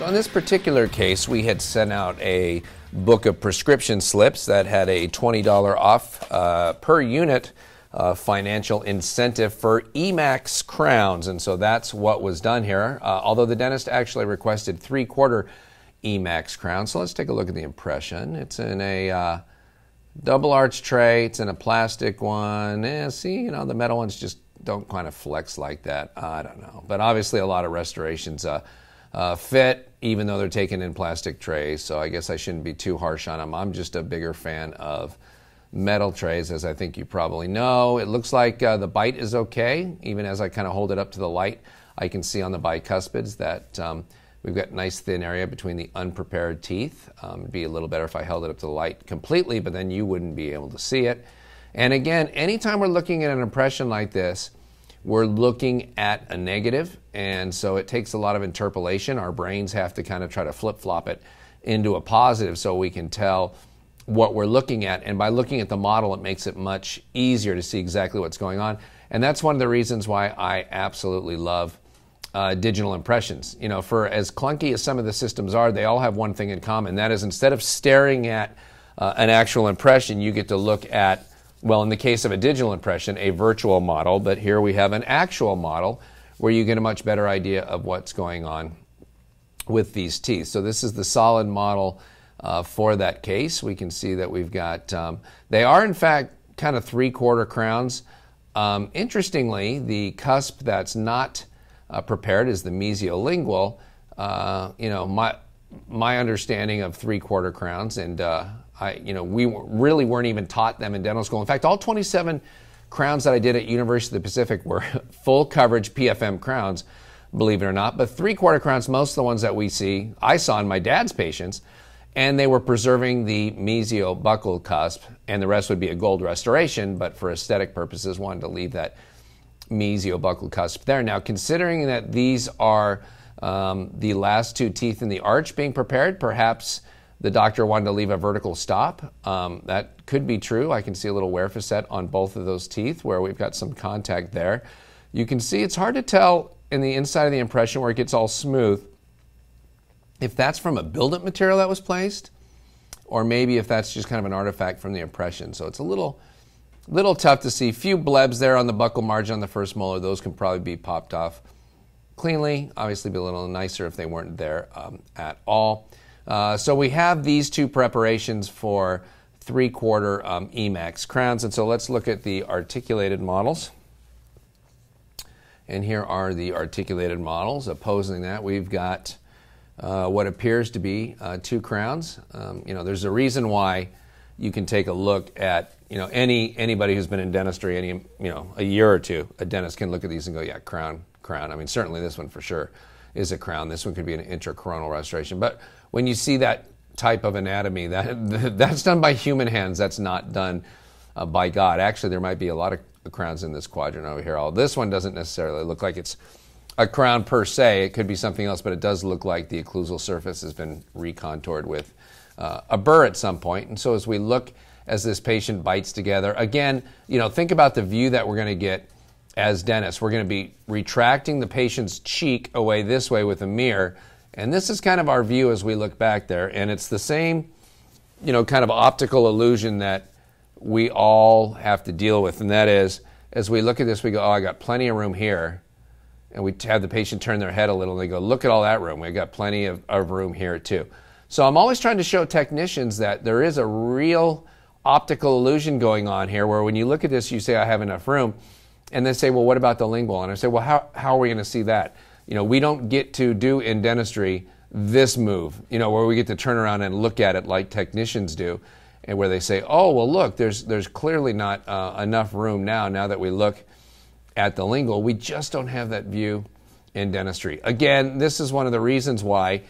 So in this particular case, we had sent out a book of prescription slips that had a $20 off per unit financial incentive for e.max crowns. And so that's what was done here, although the dentist actually requested 3/4 e.max crowns. So let's take a look at the impression. It's in a double arch tray. It's in a plastic one. See, the metal ones just don't kind of flex like that. I don't know. But obviously a lot of restorations fit, even though they're taken in plastic trays. So I guess I shouldn't be too harsh on them. I'm just a bigger fan of metal trays, as I think you probably know. It looks like the bite is okay. Even as I kind of hold it up to the light, I can see on the bicuspids that we've got nice thin area between the unprepared teeth. It'd be a little better if I held it up to the light completely, but then you wouldn't be able to see it. And again, anytime we're looking at an impression like this, we're looking at a negative, and so it takes a lot of interpolation. Our brains have to kind of try to flip-flop it into a positive so we can tell what we're looking at. And by looking at the model, it makes it much easier to see exactly what's going on. And that's one of the reasons why I absolutely love digital impressions. For as clunky as some of the systems are, they all have one thing in common. That is, instead of staring at an actual impression, you get to look at, well, in the case of a digital impression, a virtual model, but here we have an actual model where you get a much better idea of what's going on with these teeth. So this is the solid model for that case. We can see that we've got, they are in fact kind of 3/4 crowns. Interestingly, the cusp that's not prepared is the mesiolingual. My understanding of 3/4 crowns, and we really weren't even taught them in dental school. In fact, all 27 crowns that I did at University of the Pacific were full coverage PFM crowns, believe it or not. But 3/4 crowns, most of the ones that I saw in my dad's patients, and they were preserving the mesiobuccal cusp, and the rest would be a gold restoration, but for aesthetic purposes, wanted to leave that mesiobuccal cusp there. Now, considering that these are the last two teeth in the arch being prepared, perhaps the doctor wanted to leave a vertical stop. That could be true. I can see a little wear facet on both of those teeth where we've got some contact there. You can see it's hard to tell in the inside of the impression where it gets all smooth if that's from a build-up material that was placed, or maybe if that's just kind of an artifact from the impression. So it's a little tough to see. Few blebs there on the buccal margin on the first molar. Those can probably be popped off cleanly. Obviously be a little nicer if they weren't there at all. So we have these two preparations for 3/4 e.max crowns. And so let's look at the articulated models. And here are the articulated models. Opposing that, we've got what appears to be 2 crowns. There's a reason why you can take a look at, anybody who's been in dentistry a year or two, a dentist can look at these and go, yeah, crown. I mean, certainly this one for sure is a crown. This one could be an intracoronal restoration. But when you see that type of anatomy, that's done by human hands. That's not done by God. Actually, there might be a lot of crowns in this quadrant over here. This one doesn't necessarily look like it's a crown per se. It could be something else, but it does look like the occlusal surface has been recontoured with a burr at some point. And so as we look as this patient bites together, again, think about the view that we're going to get as dentists. We're going to be retracting the patient's cheek away this way with a mirror, and this is kind of our view as we look back there. And it's the same, kind of optical illusion that we all have to deal with, and that is, as we look at this, we go, oh, I got plenty of room here. And we have the patient turn their head a little, and they go, look at all that room. We've got plenty of room here, too. So I'm always trying to show technicians that there is a real optical illusion going on here, where when you look at this, you say, I have enough room. And they say, well, what about the lingual? And I say, well, how are we going to see that? We don't get to do in dentistry this move, where we get to turn around and look at it like technicians do, and where they say, oh, well, look, there's clearly not enough room now that we look at the lingual. We just don't have that view in dentistry. Again, this is one of the reasons why,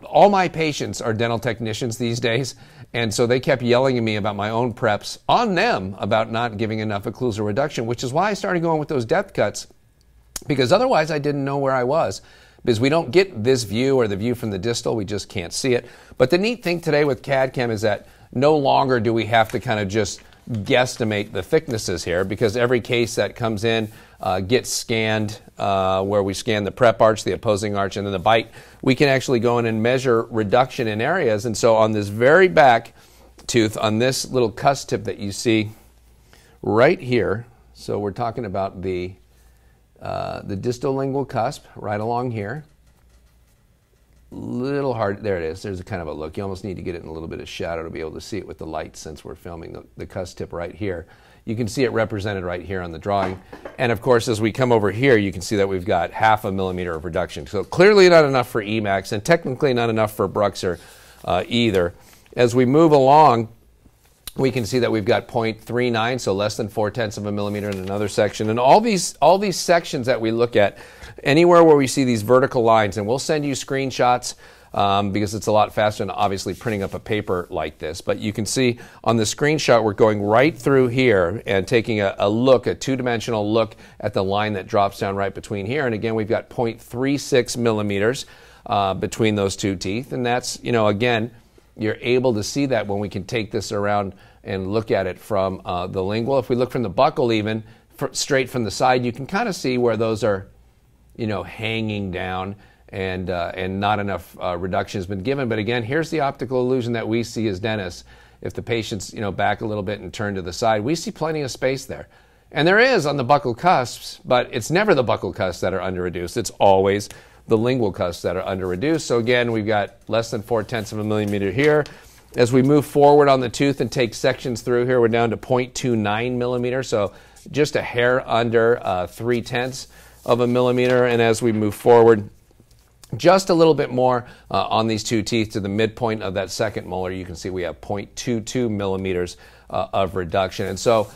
all my patients are dental technicians these days, and so they kept yelling at me about my own preps on them about not giving enough occlusal reduction, which is why I started going with those depth cuts, because otherwise I didn't know where I was. Because we don't get this view or the view from the distal, we just can't see it. But the neat thing today with CAD-CAM is that no longer do we have to kind of just guesstimate the thicknesses here, because every case that comes in gets scanned where we scan the prep arch, the opposing arch, and then the bite. We can actually go in and measure reduction in areas. And so on this very back tooth, on this little cusp tip that you see right here, so we're talking about the distal lingual cusp right along here. Little hard, there it is. There's a kind of a look. You almost need to get it in a little bit of shadow to be able to see it with the light, since we're filming the cusp tip right here. You can see it represented right here on the drawing. And of course, as we come over here, you can see that we've got 0.5 millimeter of reduction. So clearly not enough for e.max, and technically not enough for Bruxer either. As we move along, we can see that we've got 0.39, so less than 0.4 of a millimeter in another section. And all these sections that we look at, anywhere where we see these vertical lines, and we'll send you screenshots because it's a lot faster than obviously printing up a paper like this. But you can see on the screenshot, we're going right through here and taking a look, a two-dimensional look at the line that drops down right between here. And again, we've got 0.36 millimeters between those two teeth. And that's, again, you're able to see that when we can take this around and look at it from the lingual. If we look from the buccal even, straight from the side, you can kind of see where those are, hanging down and not enough reduction has been given. But again, here's the optical illusion that we see as dentists. If the patient's, back a little bit and turn to the side, we see plenty of space there. And there is on the buccal cusps, but it's never the buccal cusps that are under-reduced. It's always the lingual cusps that are under-reduced. So again, we've got less than 0.4 of a millimeter here. As we move forward on the tooth and take sections through here, we're down to 0.29 millimeters, so just a hair under 0.3 of a millimeter. And as we move forward, just a little bit more on these two teeth to the midpoint of that second molar, you can see we have 0.22 millimeters of reduction. And so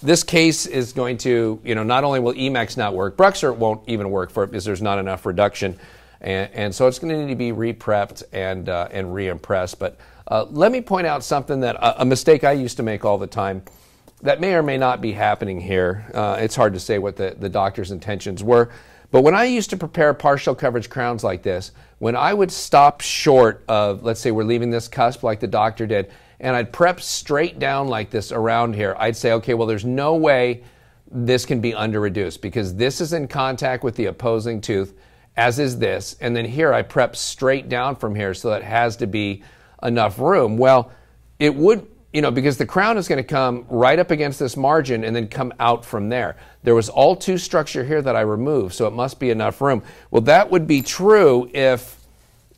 this case is going to, not only will e.max not work, Bruxer won't even work for it because there's not enough reduction. And so it's going to need to be re-prepped and re-impressed. But let me point out something that a mistake I used to make all the time that may or may not be happening here. It's hard to say what the doctor's intentions were. But when I used to prepare partial coverage crowns like this, when I would stop short of, let's say we're leaving this cusp like the doctor did, and I'd prep straight down like this around here, I'd say, okay, well, there's no way this can be under-reduced because this is in contact with the opposing tooth, as is this. And then here I prep straight down from here, so that has to be enough room. Well, it would, because the crown is going to come right up against this margin and then come out from there. There was all tooth structure here that I removed, so it must be enough room. Well, that would be true if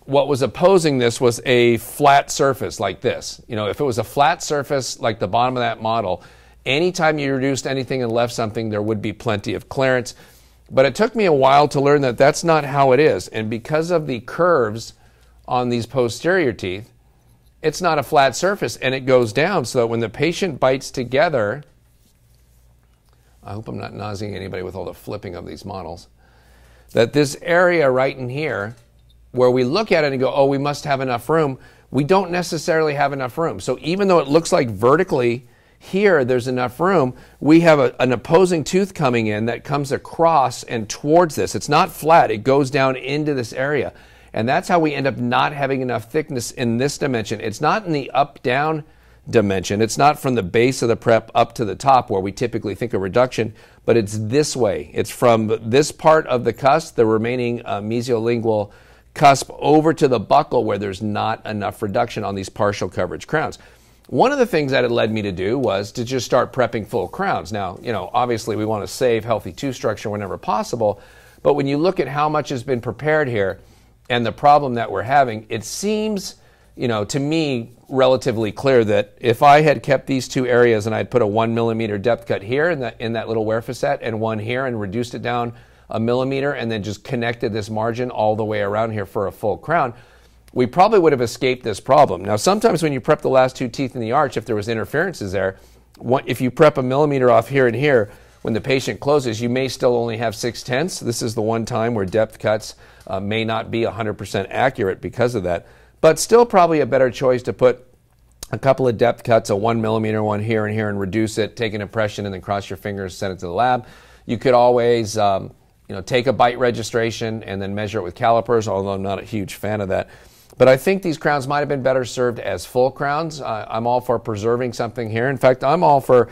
what was opposing this was a flat surface like this. If it was a flat surface like the bottom of that model, anytime you reduced anything and left something, there would be plenty of clearance. But it took me a while to learn that that's not how it is. And because of the curves on these posterior teeth, it's not a flat surface, and it goes down, so that when the patient bites together, I hope I'm not nauseating anybody with all the flipping of these models, that this area right in here, where we look at it and go, oh, we must have enough room, we don't necessarily have enough room. So even though it looks like vertically here there's enough room, we have an opposing tooth coming in that comes across and towards this. It's not flat, it goes down into this area. And that's how we end up not having enough thickness in this dimension. It's not in the up-down dimension. It's not from the base of the prep up to the top where we typically think of reduction, but it's this way. It's from this part of the cusp, the remaining mesiolingual cusp, over to the buccal where there's not enough reduction on these partial coverage crowns. One of the things that it led me to do was to just start prepping full crowns. Now, obviously we want to save healthy tooth structure whenever possible, but when you look at how much has been prepared here, and the problem that we're having, it seems, to me, relatively clear that if I had kept these two areas and I'd put a 1 millimeter depth cut here in that little wear facet and one here and reduced it down a millimeter and then just connected this margin all the way around here for a full crown, we probably would have escaped this problem. Now, sometimes when you prep the last two teeth in the arch, if there was interferences there, if you prep a millimeter off here and here, when the patient closes, you may still only have 0.6. This is the one time where depth cuts may not be 100% accurate because of that, but still probably a better choice to put a couple of depth cuts, a 1 millimeter one here and here, and reduce it, take an impression, and then cross your fingers, send it to the lab. You could always take a bite registration and then measure it with calipers, although I'm not a huge fan of that. But I think these crowns might have been better served as full crowns. I'm all for preserving something here. In fact, I'm all for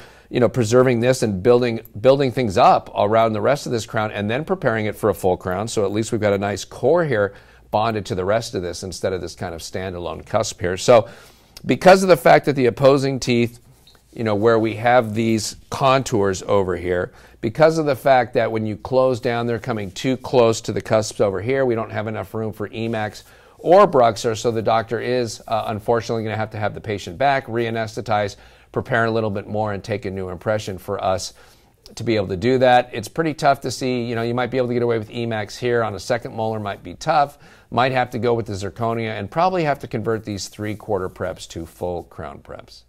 preserving this and building things up around the rest of this crown and then preparing it for a full crown. So at least we've got a nice core here bonded to the rest of this instead of this kind of standalone cusp here. So because of the fact that the opposing teeth, where we have these contours over here, because of the fact that when you close down, they're coming too close to the cusps over here, we don't have enough room for e.max or Bruxer, so the doctor is unfortunately going to have the patient back, re-anesthetize, prepare a little bit more, and take a new impression for us to be able to do that. It's pretty tough to see. You might be able to get away with e.max here on a second molar, might be tough. Might have to go with the zirconia and probably have to convert these 3/4 preps to full crown preps.